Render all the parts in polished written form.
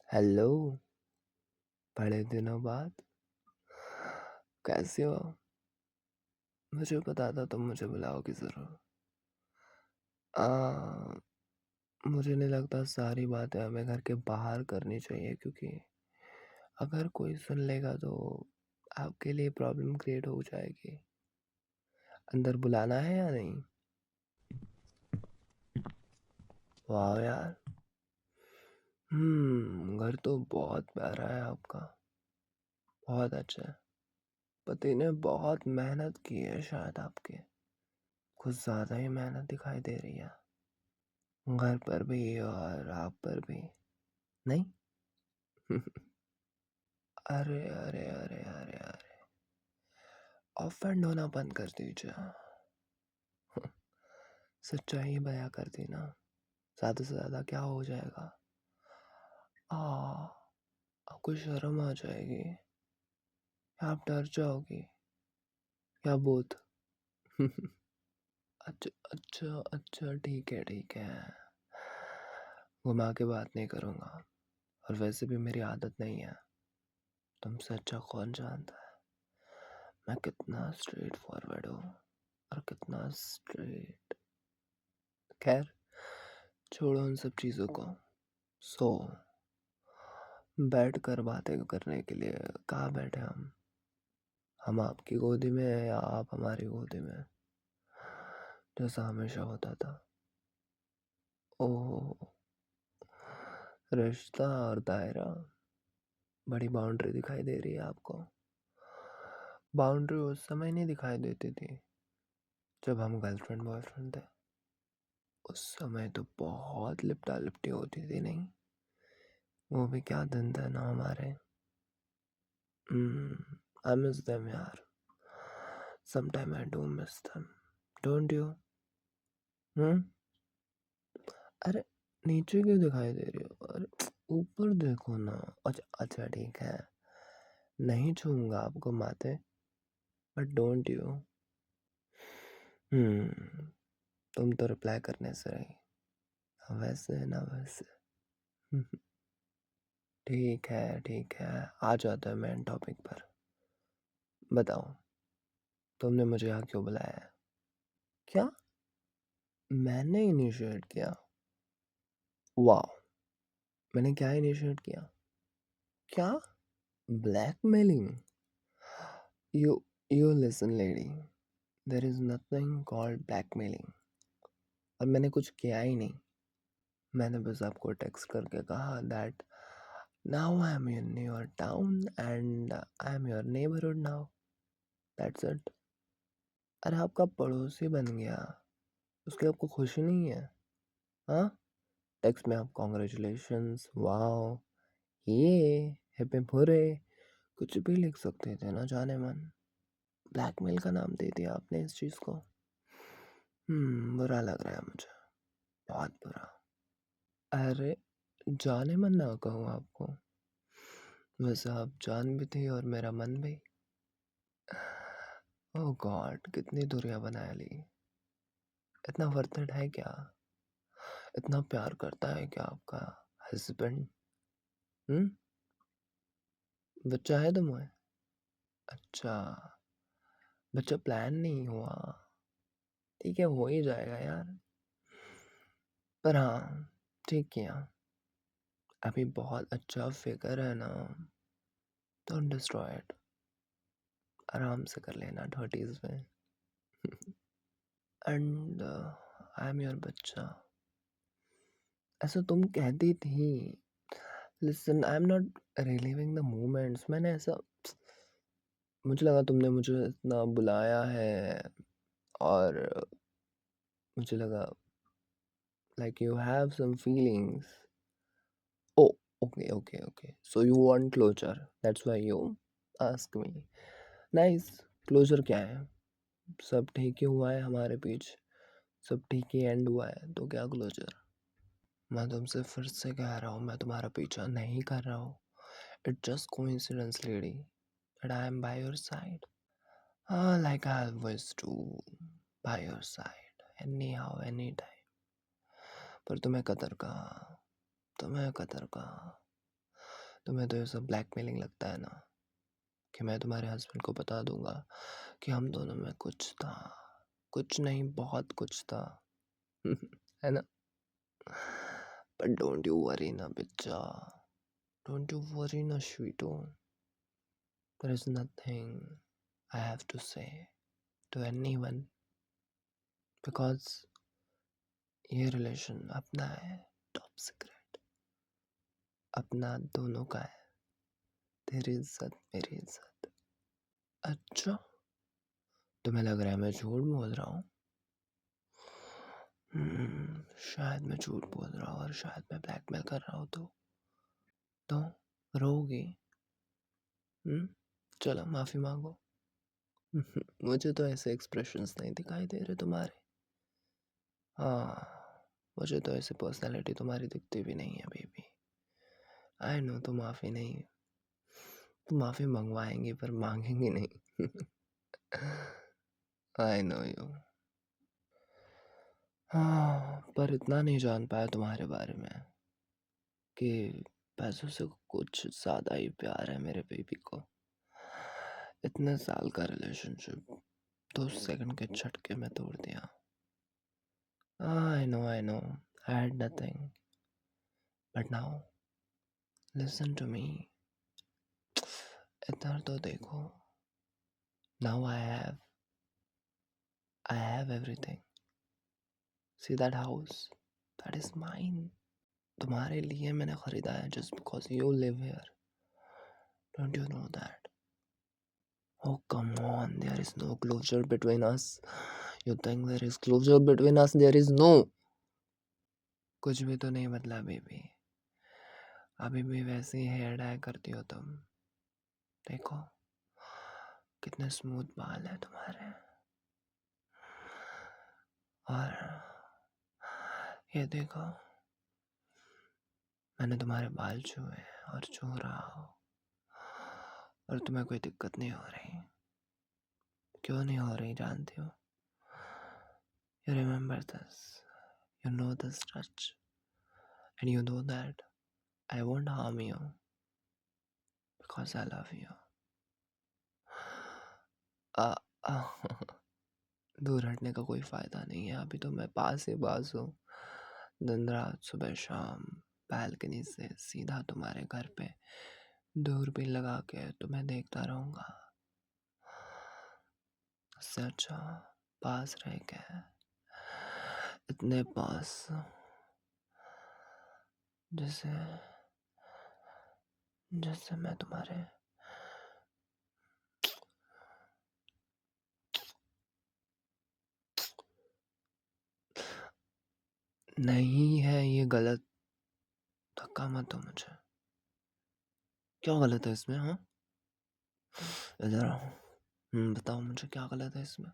Hello. बड़े दिनों बाद कैसे हो? मुझे पता था तुम मुझे बुलाओगी जरूर। आ, मुझे नहीं लगता सारी बातें हमें घर के बाहर करनी चाहिए, क्योंकि अगर कोई सुन लेगा तो आपके लिए प्रॉब्लम क्रिएट हो जाएगी। अंदर बुलाना है या नहीं? वाह यार। घर तो बहुत प्यारा है आपका। बहुत अच्छा है। पति ने बहुत मेहनत की है शायद आपके। कुछ ज्यादा ही मेहनत दिखाई दे रही है, घर पर भी और आप पर भी। नहीं? अरे अरे अरे अरे अरे, ऑफेंड होना बंद कर दीजिए। सच्चाई बयां कर दी ना, ज्यादा से ज्यादा क्या हो जाएगा? आ आपको शर्म आ जाएगी, या आप डर जाओगी, या बोथ। अच्छा अच्छा अच्छा, ठीक है ठीक है। घुमा के बात नहीं करूँगा, और वैसे भी मेरी आदत नहीं है। तुमसे अच्छा कौन जानता है मैं कितना स्ट्रेट फॉरवर्ड हूँ, और कितना स्ट्रेट। खैर, छोड़ो उन सब चीज़ों को। सो बैठ कर बातें करने के लिए कहाँ बैठे हम आपकी गोदी में या आप हमारी गोदी में, जैसा हमेशा होता था? ओह, रिश्ता और दायरा, बड़ी बाउंड्री दिखाई दे रही है आपको। बाउंड्री उस समय नहीं दिखाई देती थी जब हम गर्लफ्रेंड बॉयफ्रेंड थे। उस समय तो बहुत लिपटा लिपटी होती थी, नहीं? वो भी क्या दिन थे ना हमारे। आई मिस देम यार। Sometime I do miss them, don't you? Hmm अरे, नीचे क्यों दिखाई दे रही हो? अरे ऊपर देखो ना। अच्छा अच्छा, ठीक है, नहीं छूऊंगा आपको माथे, बट डोंट यू। हम्म तुम तो रिप्लाई करने से रही, ना वैसे ना वैसे। ठीक है ठीक है, आ जाता है मेन टॉपिक पर। बताओ, तुमने मुझे यहाँ क्यों बुलाया है? क्या मैंने इनिशिएट किया? वाह, मैंने क्या इनिशिएट किया? क्या? Blackmailing? You you listen lady, there is nothing called blackmailing. और मैंने कुछ किया ही नहीं। मैंने बस आपको टेक्स्ट करके कहा that now I am in your town and I am your neighbourhood now, that's it. अरे आपका पड़ोसी बन गया, उसकी आपको खुशी नहीं है? हाँ, टेक्स्ट में आप कॉन्ग्रेचुलेशंस, वाओ, ये हिप हिप हुरे, कुछ भी लिख सकते थे ना जाने मन। ब्लैकमेल का नाम दे दिया आपने इस चीज़ को। बुरा लग रहा है मुझे, बहुत बुरा। अरे, जाने मन ना कहूँ आपको, वैसे आप जान भी थी और मेरा मन भी। ओह गॉड, कितनी दूरियां बना ली। इतना वर्थ इट है क्या? इतना प्यार करता है क्या आपका हस्बैंड? हम्म बच्चा है तुम्हें? अच्छा, बच्चा प्लान नहीं हुआ? ठीक है, हो ही जाएगा यार। पर हाँ, ठीक किया। अभी बहुत अच्छा फिगर है ना, डोंट डिस्ट्रॉय इट। आराम से कर लेना 30s में। एंड आई एम योर बच्चा, ऐसा तुम कहती थी। Listen, I am not relieving the moments. मैंने ऐसा, मुझे लगा तुमने मुझे इतना बुलाया है, और मुझे लगा like you have some feelings. Oh, okay, okay, okay. So you want closure. That's why you ask me. Nice. Closure क्या है? सब ठीक ही हुआ है हमारे बीच, सब ठीक ही एंड हुआ है, तो क्या क्लोजर? मैं तुमसे फिर से कह रहा हूँ, मैं तुम्हारा पीछा नहीं कर रहा हूँ। It's just coincidence, lady, that I am by your side. Like I always do, by your side, anyhow, anytime. पर तुम्हें कदर कहाँ, तुम्हें कदर कहाँ। तुम्हें तो ये सब ब्लैकमेलिंग लगता है ना, कि मैं तुम्हारे हस्बैंड को बता दूंगा कि हम दोनों में कुछ था। कुछ नहीं, बहुत कुछ था। है ना? बट डोंट यू वरी ना बच्चा, डोंट यू वरी ना स्वीटो। There is nothing I have to say to anyone, because ये रिलेशन अपना है, टॉप सीक्रेट, अपना दोनों का है। तेरी इज्जत मेरी इज्जत। अच्छा, तुम्हें लग रहा है मैं झूठ बोल रहा हूँ? शायद मैं झूठ बोल रहा हूँ और शायद मैं ब्लैकमेल कर रहा हूँ। तो रोगी? चलो माफी मांगो। मुझे तो ऐसे एक्सप्रेशंस नहीं दिखाई दे रहे तुम्हारे। हाँ, मुझे तो ऐसे पर्सनालिटी तुम्हारी दिखती भी नहीं है बेबी। आई नो तुम माफी नहीं, तुम माफी मंगवाएंगी पर मांगेंगी नहीं। I know you. हाँ, पर इतना नहीं जान पाया तुम्हारे बारे में कि पैसों से कुछ ज़्यादा ही प्यार है मेरे बेबी को। इतने साल का रिलेशनशिप 2 सेकंड के झटके में तोड़ दिया। I know, I had nothing, but now listen to me. इधर तो देखो, now I have everything. See that house, that is mine. तुम्हारे लिए मैंने खरीदा है, just because you live here. Don't you know that? Oh, come on, there is no closure between us. You think there is closure between us? There is no. कुछ भी तो नहीं बदला बेबी, अभी भी वैसे ही हेयर डाई करती हो तुम। देखो कितने स्मूथ बाल है तुम्हारे, और ये देखो मैंने तुम्हारे बाल छुए और छू रहा हूँ, और तुम्हें कोई दिक्कत नहीं हो रही। क्यों नहीं हो रही जानती हो? You remember this, you know this touch, and you know that I won't harm you because I love you. आ, आ, दूर हटने का कोई फ़ायदा नहीं है, अभी तो मैं पास ही पास हूँ। दिन रात सुबह शाम बालकनी से सीधा तुम्हारे घर पे दूरबीन लगा के तुम्हें देखता रहूँगा। उससे अच्छा पास रह के, इतने पास जैसे जैसे मैं तुम्हारे नहीं है ये गलत। धक्का मत दो मुझे। क्या गलत है इसमें? हाँ, इधर आओ। बताओ मुझे क्या गलत है इसमें?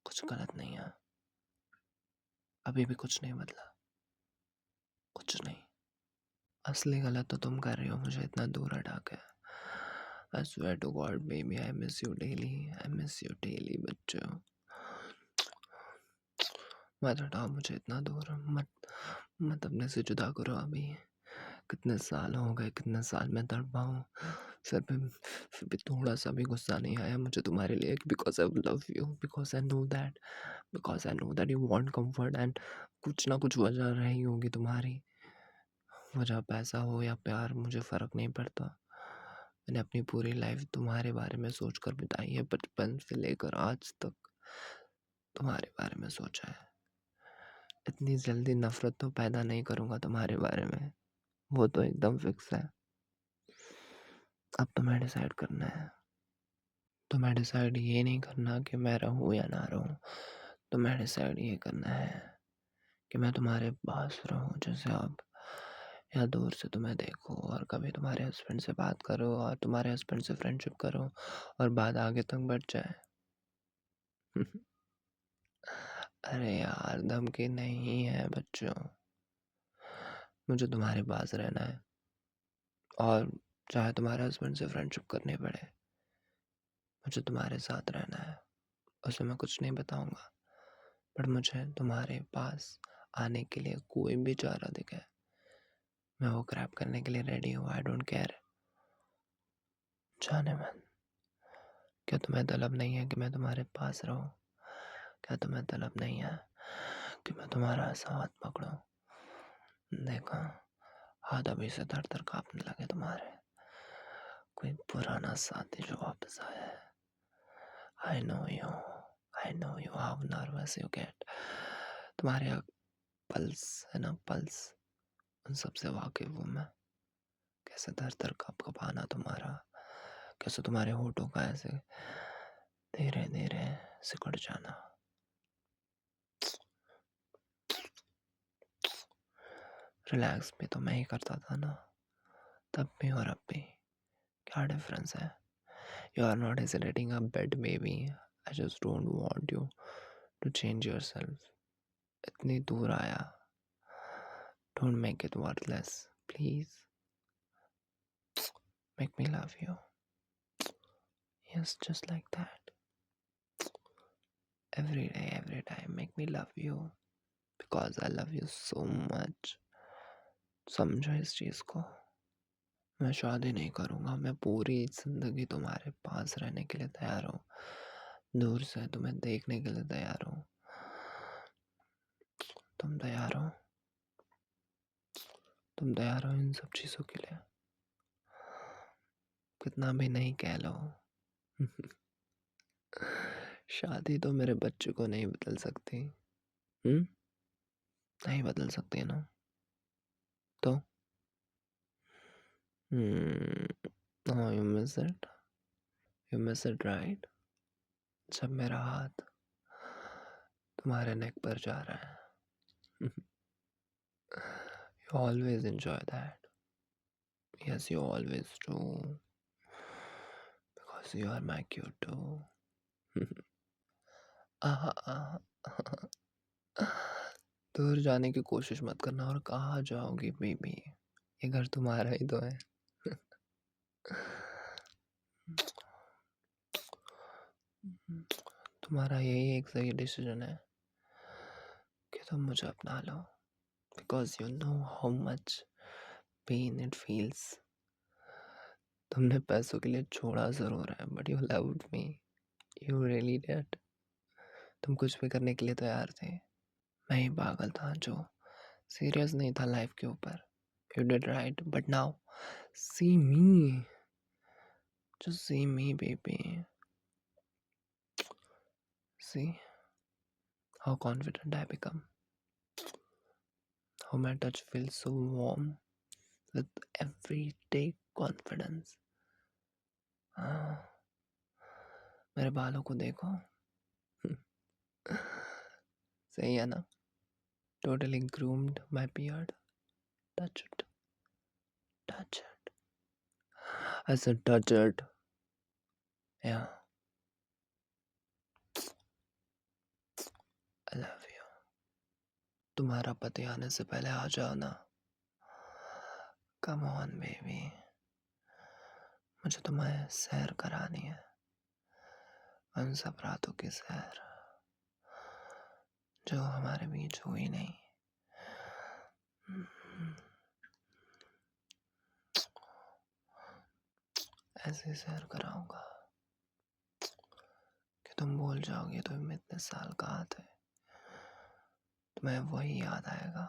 कुछ गलत नहीं है, अभी भी कुछ नहीं बदला, कुछ नहीं। असली गलत तो तुम कर रही हो मुझे इतना दूर हटा के। I swear to God baby, I miss you daily, I miss you daily बच्चों। मत हटाओ मुझे इतना दूर, मत मत अपने से जुदा करो अभी। कितने साल हो गए, कितने साल में तड़पा हूँ, फिर भी थोड़ा सा भी गुस्सा नहीं आया मुझे तुम्हारे लिए, because I love you, because I know that you want comfort, and कुछ ना कुछ वजह रही होगी तुम्हारी। वजह पैसा हो या प्यार, मुझे फ़र्क नहीं पड़ता। मैंने अपनी पूरी लाइफ तुम्हारे बारे में सोच कर बिताई है, बचपन से लेकर आज तक तुम्हारे बारे में सोचा है। इतनी जल्दी नफ़रत तो पैदा नहीं करूँगा तुम्हारे बारे में, वो तो एकदम फिक्स है। अब तुम्हें डिसाइड करना है। तुम्हें डिसाइड ये नहीं करना कि मैं रहूँ या ना रहूँ, तुम्हें डिसाइड ये करना है कि मैं तुम्हारे पास रहूँ जैसे अब, या दूर से तुम्हें देखो और कभी तुम्हारे हस्बैंड से बात करो और तुम्हारे हस्बैंड से फ्रेंडशिप करो और बात आगे तक बढ़ जाए। अरे यार, धमकी नहीं है बच्चों, मुझे तुम्हारे पास रहना है, और चाहे तुम्हारे हस्बैंड से फ्रेंडशिप करनी पड़े, मुझे तुम्हारे साथ रहना है। उसे मैं कुछ नहीं बताऊंगा, पर मुझे तुम्हारे पास आने के लिए कोई भी चारा दिखे, मैं वो क्रैप करने के लिए रेडी हूँ। I don't care. जाने मन। क्या तुम्हें तलब नहीं है कि मैं तुम्हारे पास रहूं? क्या तुम्हें तलब नहीं है कि मैं तुम्हारा ऐसा हाथ पकड़ूं? देखा, हाथ अभी से थर थर कांपने लगे तुम्हारे। कोई पुराना साथी जो वापस आया है। I know you, I know you how nervous you get. तुम्हारे पल्स है ना, पल्स, उन सबसे वाकिफ हूँ मैं। कैसे थर थर कांपना तुम्हारा, कैसे तुम्हारे होठों का ऐसे धीरे धीरे सिकुड़ जाना। रिलैक्स भी तो मैं ही करता था ना, तब भी और अब भी। क्या डिफरेंस है? You are not hesitating a bad baby. I just don't want you to change yourself. इतनी दूर आया, don't make it worthless please. Make me love you, yes, just like that. Every day every time make me love you, because I love you so much. समझो इस चीज को। मैं शादी नहीं करूँगा, मैं पूरी ज़िंदगी तुम्हारे पास रहने के लिए तैयार हूँ, दूर से तुम्हें देखने के लिए तैयार हूँ। तुम तैयार हो? तुम तैयार हो इन सब चीज़ों के लिए? कितना भी नहीं कह लो। शादी तो मेरे बच्चे को नहीं बदल सकती। नहीं बदल सकती ना, तो हाँ, you miss it, you miss it right. जब मेरा हाथ तुम्हारे नेक पर जा रहा है। You always enjoy that. Yes, you always do. Because you are my cute too. आहा, आहा, दूर जाने की कोशिश मत करना। और कहाँ जाओगी बेबी, ये घर तुम्हारा ही तो है। तुम्हारा यही एक सही डिसीजन है कि तुम मुझे अपना लो। Because you know how much pain it feels. तुमने पैसों के लिए छोड़ा जरूर है, but you loved me. You really did. तुम कुछ भी करने के लिए तैयार थे। मैं ही पागल था जो सीरियस नहीं था लाइफ के ऊपर। You did right, but now see me. Just see me, baby. See how confident I become. How my touch feels so warm with everyday confidence. हाँ, मेरे बालों को देखो। सही है ना? Totally groomed my beard. Touch it. Touch it. I said touch it. Yeah. I love you. तुम्हारा पति आने से पहले आ जाओ ना। Come on, baby. मुझे तुम्हें सैर करानी है, उन सब रातों की सैर जो हमारे बीच हुई नहीं। ऐसे सैर कराऊंगा कि तुम भूल जाओगे तुम इतने साल कहाँ थे। तुम्हें वही याद आएगा,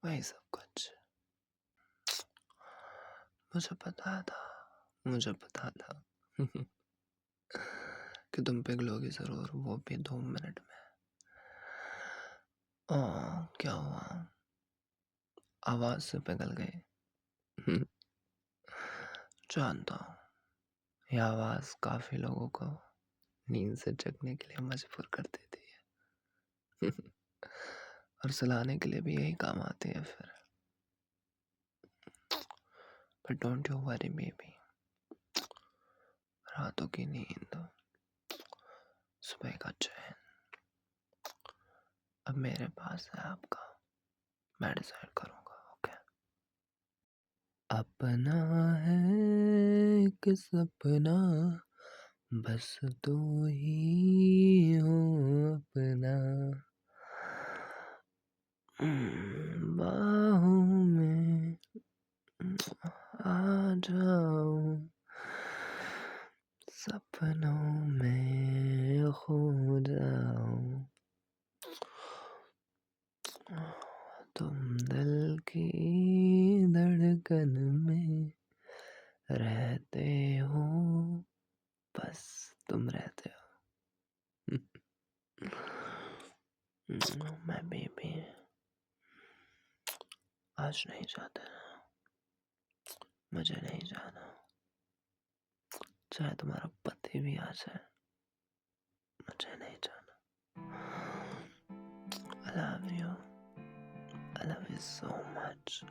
वही सब कुछ। मुझे पता था, मुझे पता था कि तुम पिघलोगी जरूर, वो भी 2 मिनट में। क्या हुआ? आवाज से पिघल गई। जानता हूँ, ये आवाज काफी लोगों को नींद से जगने के लिए मजबूर कर देती है। और सुलाने के लिए भी यही काम आती है फिर। But don't you worry baby, रातों की नींद, सुबह का चैन अब मेरे पास है आपका। मैं डिसाइड करूँगा। ओके। अपना है एक सपना, बस तू ही हो अपना। बाहों में आ जाओ, सपनों में खो जाओ, तुम दिल की धड़कन में रहते हो, बस तुम रहते हो। मैं बेबी आज नहीं जाता, मुझे नहीं जाना, चाहे तुम्हारा पति भी आ जाए, मुझे नहीं जाना। I love you so much.